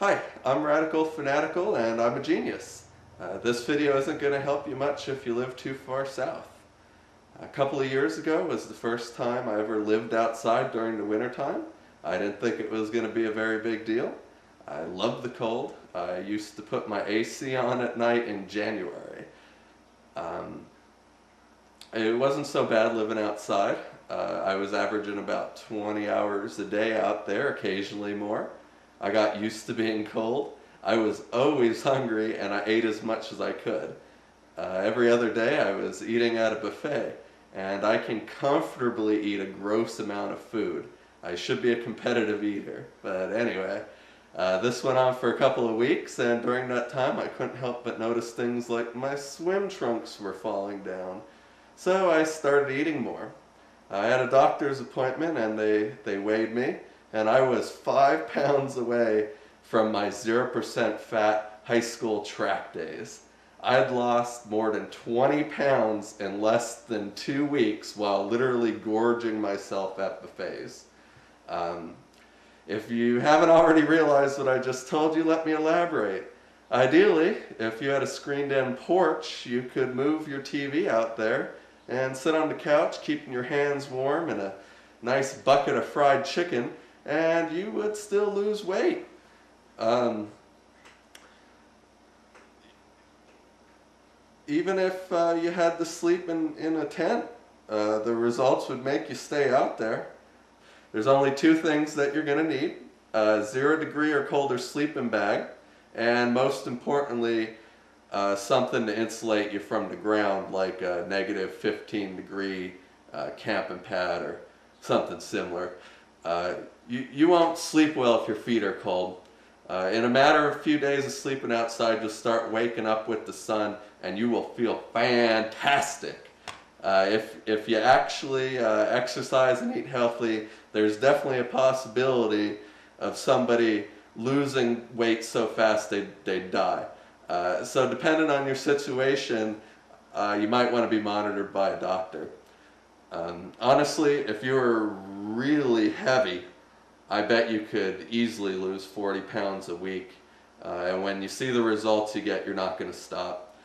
Hi, I'm Radical Fanatical and I'm a genius. This video isn't going to help you much if you live too far south. A couple of years ago was the first time I ever lived outside during the wintertime. I didn't think it was going to be a very big deal. I love the cold. I used to put my AC on at night in January. It wasn't so bad living outside. I was averaging about 20 hours a day out there, occasionally more. I got used to being cold. I was always hungry and I ate as much as I could. Every other day I was eating at a buffet, and I can comfortably eat a gross amount of food. I should be a competitive eater, but anyway. This went on for a couple of weeks, and during that time I couldn't help but notice things like my swim trunks were falling down. So I started eating more. I had a doctor's appointment and they weighed me, and I was 5 pounds away from my 0% fat high school track days. I'd lost more than 20 pounds in less than 2 weeks while literally gorging myself at buffets. If you haven't already realized what I just told you, let me elaborate. Ideally, if you had a screened-in porch, you could move your TV out there and sit on the couch, keeping your hands warm and a nice bucket of fried chicken, and you would still lose weight. Even if you had to sleep in a tent, the results would make you stay out there. There's only 2 things that you're going to need: a 0-degree or colder sleeping bag, and most importantly, something to insulate you from the ground, like a -15-degree camping pad or something similar. You won't sleep well if your feet are cold. In a matter of a few days of sleeping outside, you'll start waking up with the sun and you will feel fantastic. If you actually exercise and eat healthy, there's definitely a possibility of somebody losing weight so fast they'd die. So depending on your situation, you might want to be monitored by a doctor. Honestly, if you were really heavy, I bet you could easily lose 40 pounds a week. And when you see the results you get, you're not going to stop.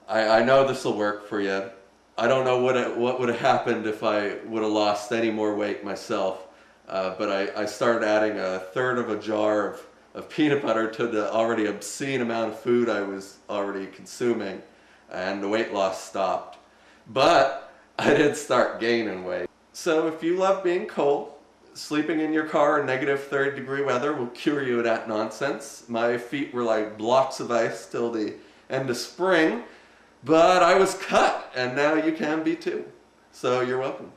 I know this will work for you. I don't know what would have happened if I would have lost any more weight myself. But I started adding 1/3 of a jar of peanut butter to the already obscene amount of food I was already consuming, and the weight loss stopped. But I did start gaining weight. So if you love being cold, sleeping in your car in -30-degree weather will cure you of that nonsense. My feet were like blocks of ice till the end of spring, but I was cut, and now you can be too. So you're welcome.